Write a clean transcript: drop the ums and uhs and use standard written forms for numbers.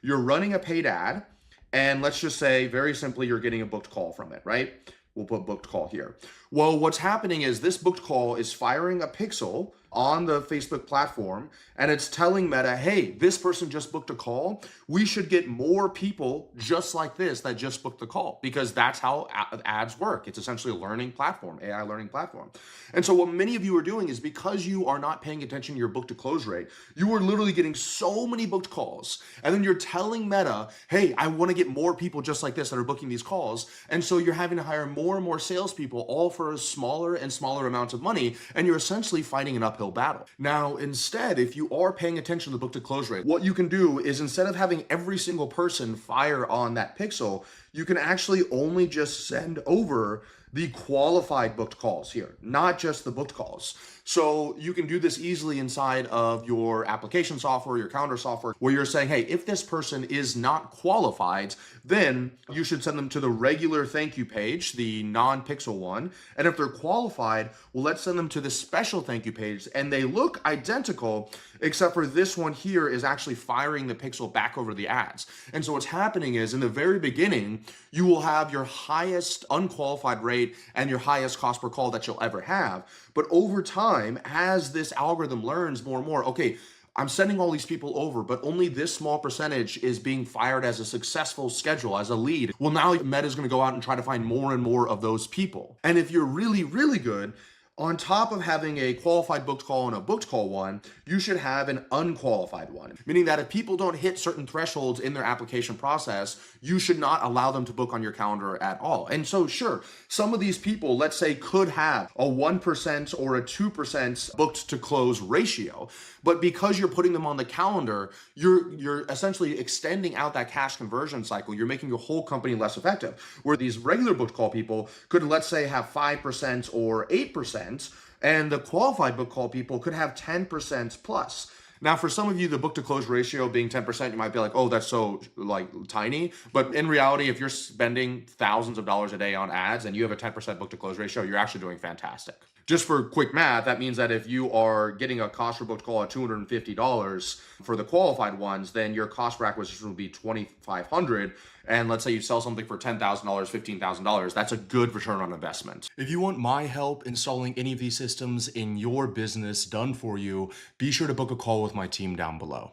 You're running a paid ad, and let's just say very simply, you're getting a booked call from it, right? We'll put booked call here. Well, what's happening is this booked call is firing a pixel on the Facebook platform, and it's telling Meta, hey, this person just booked a call. We should get more people just like this that just booked the call, because that's how ads work. It's essentially a learning platform, AI learning platform. And so what many of you are doing is, because you are not paying attention to your book to close rate, you are literally getting so many booked calls, and then you're telling Meta, hey, I want to get more people just like this that are booking these calls. And so you're having to hire more and more salespeople, all for a smaller and smaller amounts of money, and you're essentially fighting an uphill battle. Now, instead, if you are paying attention to the book to close rate, what you can do is, instead of having every single person fire on that pixel, you can actually only just send over the qualified booked calls here, not just the booked calls. So you can do this easily inside of your application software, your calendar software, where you're saying, hey, if this person is not qualified, then you should send them to the regular thank you page, the non-pixel one. And if they're qualified, well, let's send them to the special thank you page. And they look identical, except for this one here is actually firing the pixel back over the ads. And so what's happening is, in the very beginning, you will have your highest unqualified rate and your highest cost per call that you'll ever have. But over time, as this algorithm learns more and more, okay, I'm sending all these people over, but only this small percentage is being fired as a successful schedule, as a lead. Well, now Meta is going to go out and try to find more and more of those people. And if you're really, really good, on top of having a qualified booked call and a booked call one, you should have an unqualified one, meaning that if people don't hit certain thresholds in their application process, you should not allow them to book on your calendar at all. And so sure, some of these people, let's say, could have a 1% or a 2% booked to close ratio, but because you're putting them on the calendar, you're essentially extending out that cash conversion cycle. You're making your whole company less effective, where these regular booked call people could, let's say, have 5% or 8%, and the qualified book call people could have 10% plus. Now, for some of you, the book to close ratio being 10%, you might be like, oh, that's so tiny. But in reality, if you're spending thousands of dollars a day on ads and you have a 10% book to close ratio, you're actually doing fantastic. Just for quick math, that means that if you are getting a cost per booked call at $250 for the qualified ones, then your cost per acquisition will be $2,500. And let's say you sell something for $10,000, $15,000, that's a good return on investment. If you want my help installing any of these systems in your business done for you, be sure to book a call with my team down below.